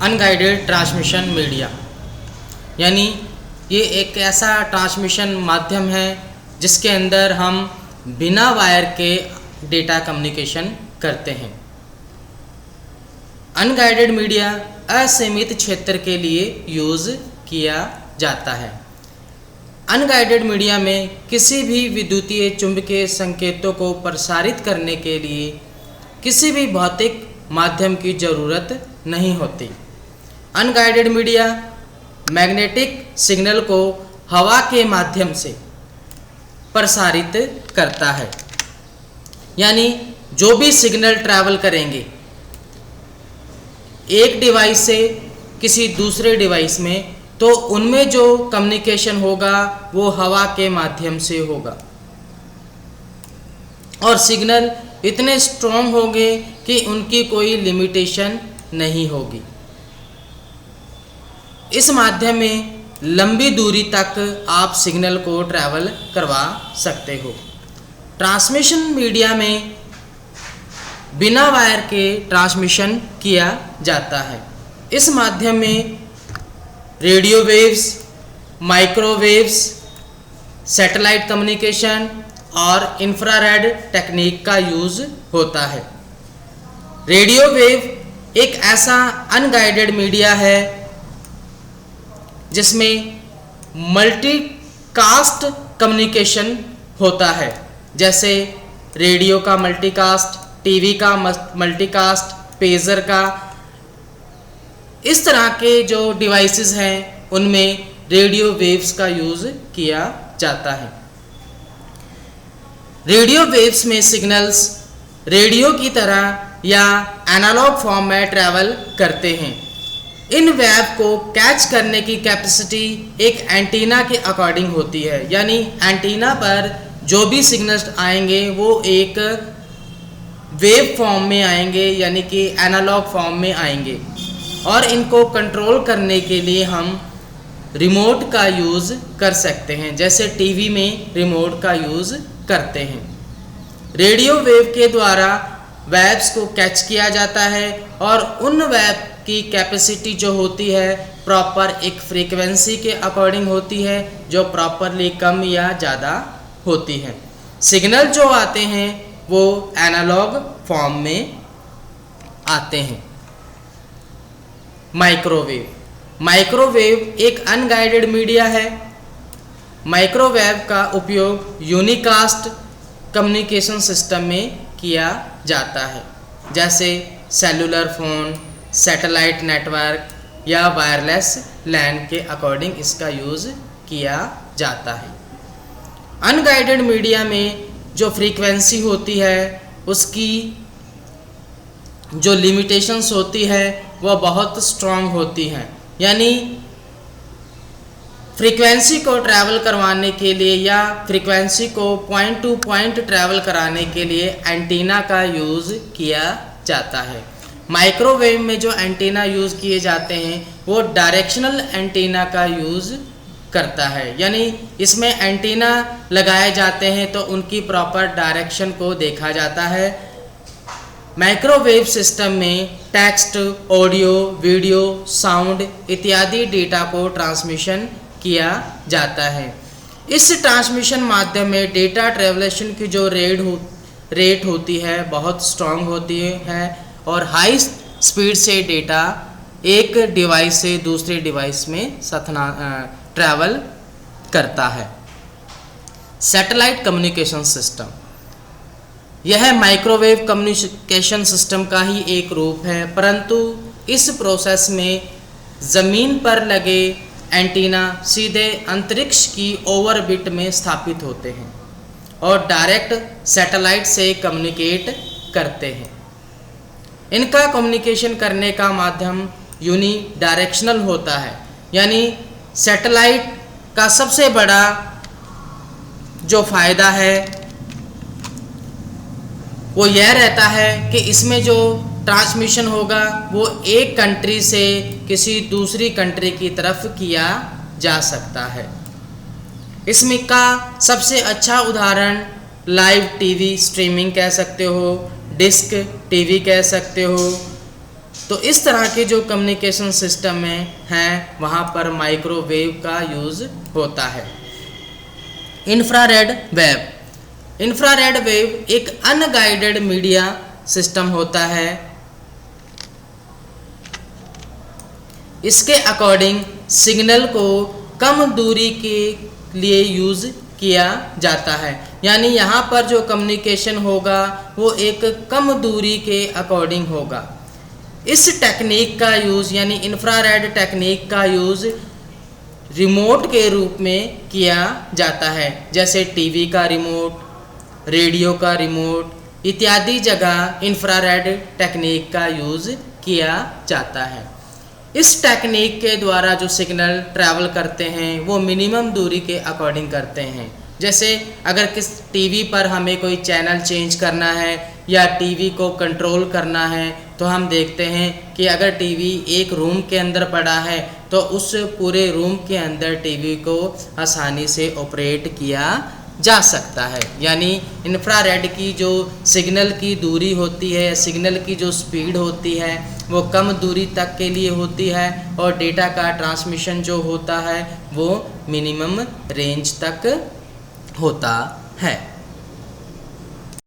Unguided transmission media, यानी ये एक ऐसा ट्रांसमिशन माध्यम है जिसके अंदर हम बिना वायर के डेटा कम्युनिकेशन करते हैं। अनगाइडेड मीडिया असीमित क्षेत्र के लिए यूज़ किया जाता है। अनगाइडेड मीडिया में किसी भी विद्युतीय चुंबकीय संकेतों को प्रसारित करने के लिए किसी भी भौतिक माध्यम की ज़रूरत नहीं होती। अनगाइडेड मीडिया मैग्नेटिक सिग्नल को हवा के माध्यम से प्रसारित करता है, यानी जो भी सिग्नल ट्रैवल करेंगे एक डिवाइस से किसी दूसरे डिवाइस में, तो उनमें जो कम्युनिकेशन होगा वो हवा के माध्यम से होगा और सिग्नल इतने स्ट्रॉन्ग होंगे कि उनकी कोई लिमिटेशन नहीं होगी। इस माध्यम में लंबी दूरी तक आप सिग्नल को ट्रैवल करवा सकते हो। ट्रांसमिशन मीडिया में बिना वायर के ट्रांसमिशन किया जाता है। इस माध्यम में radio waves, microwaves, satellite communication और इंफ्रारेड टेक्निक का यूज़ होता है। रेडियो वेव एक ऐसा अनगाइडेड मीडिया है जिसमें मल्टीकास्ट कम्युनिकेशन होता है, जैसे रेडियो का मल्टीकास्ट, टीवी का मल्टीकास्ट, पेजर का। इस तरह के जो डिवाइसेस हैं उनमें रेडियो वेव्स का यूज़ किया जाता है। रेडियो वेव्स में सिग्नल्स रेडियो की तरह या एनालॉग फॉर्म में ट्रैवल करते हैं। इन वेव को कैच करने की कैपेसिटी एक एंटीना के अकॉर्डिंग होती है, यानी एंटीना पर जो भी सिग्नल्स आएंगे वो एक वेव फॉर्म में आएंगे, यानी कि एनालॉग फॉर्म में आएंगे, और इनको कंट्रोल करने के लिए हम रिमोट का यूज़ कर सकते हैं, जैसे टीवी में रिमोट का यूज़ करते हैं। रेडियो वेव के द्वारा वेव्स को कैच किया जाता है और उन वेव की कैपेसिटी जो होती है प्रॉपर एक फ्रीक्वेंसी के अकॉर्डिंग होती है, जो प्रॉपरली कम या ज़्यादा होती है। सिग्नल जो आते हैं वो एनालॉग फॉर्म में आते हैं। माइक्रोवेव एक अनगाइडेड मीडिया है। माइक्रोवेव का उपयोग यूनिकास्ट कम्युनिकेशन सिस्टम में किया जाता है, जैसे सेलुलर फ़ोन, सैटेलाइट नेटवर्क या वायरलेस लैन के अकॉर्डिंग इसका यूज़ किया जाता है। अनगाइडेड मीडिया में जो फ्रीक्वेंसी होती है उसकी जो लिमिटेशंस होती है वह बहुत स्ट्रॉन्ग होती हैं, यानी फ्रीक्वेंसी को ट्रैवल करवाने के लिए या फ्रीक्वेंसी को पॉइंट टू पॉइंट ट्रैवल कराने के लिए एंटीना का यूज़ किया जाता है। माइक्रोवेव में जो एंटीना यूज़ किए जाते हैं वो डायरेक्शनल एंटीना का यूज़ करता है, यानी इसमें एंटीना लगाए जाते हैं तो उनकी प्रॉपर डायरेक्शन को देखा जाता है। माइक्रोवेव सिस्टम में टेक्स्ट, ऑडियो, वीडियो, साउंड इत्यादि डेटा को ट्रांसमिशन किया जाता है। इस ट्रांसमिशन माध्यम में डेटा ट्रेवलेशन की जो रेट होती है बहुत स्ट्रॉन्ग होती है और हाई स्पीड से डेटा एक डिवाइस से दूसरे डिवाइस में ट्रैवल करता है। सैटेलाइट कम्युनिकेशन सिस्टम, यह माइक्रोवेव कम्युनिकेशन सिस्टम का ही एक रूप है, परंतु इस प्रोसेस में ज़मीन पर लगे एंटीना सीधे अंतरिक्ष की ओवरबिट में स्थापित होते हैं और डायरेक्ट सैटेलाइट से कम्युनिकेट करते हैं। इनका कम्युनिकेशन करने का माध्यम यूनी डायरेक्शनल होता है, यानी सैटेलाइट का सबसे बड़ा जो फ़ायदा है वो यह रहता है कि इसमें जो ट्रांसमिशन होगा वो एक कंट्री से किसी दूसरी कंट्री की तरफ किया जा सकता है। इसमें का सबसे अच्छा उदाहरण लाइव टीवी स्ट्रीमिंग कह सकते हो, डिस्क टीवी कह सकते हो, तो इस तरह के जो कम्युनिकेशन सिस्टम में हैं वहाँ पर माइक्रोवेव का यूज़ होता है। इंफ्रारेड वेव, इंफ्रारेड वेव एक अनगाइडेड मीडिया सिस्टम होता है। इसके अकॉर्डिंग सिग्नल को कम दूरी के लिए यूज़ किया जाता है, यानी यहाँ पर जो कम्युनिकेशन होगा वो एक कम दूरी के अकॉर्डिंग होगा। इस टेक्निक का यूज़ यानी इंफ्रारेड टेक्निक का यूज़ रिमोट के रूप में किया जाता है, जैसे टीवी का रिमोट, रेडियो का रिमोट इत्यादि जगह इंफ्रारेड टेक्निक का यूज़ किया जाता है। इस टेक्निक के द्वारा जो सिग्नल ट्रैवल करते हैं वो मिनिमम दूरी के अकॉर्डिंग करते हैं। जैसे अगर किस टीवी पर हमें कोई चैनल चेंज करना है या टीवी को कंट्रोल करना है तो हम देखते हैं कि अगर टीवी एक रूम के अंदर पड़ा है तो उस पूरे रूम के अंदर टीवी को आसानी से ऑपरेट किया जा सकता है। यानी इंफ्रारेड की जो सिग्नल की दूरी होती है, सिग्नल की जो स्पीड होती है वो कम दूरी तक के लिए होती है और डेटा का ट्रांसमिशन जो होता है वो मिनिमम रेंज तक होता है।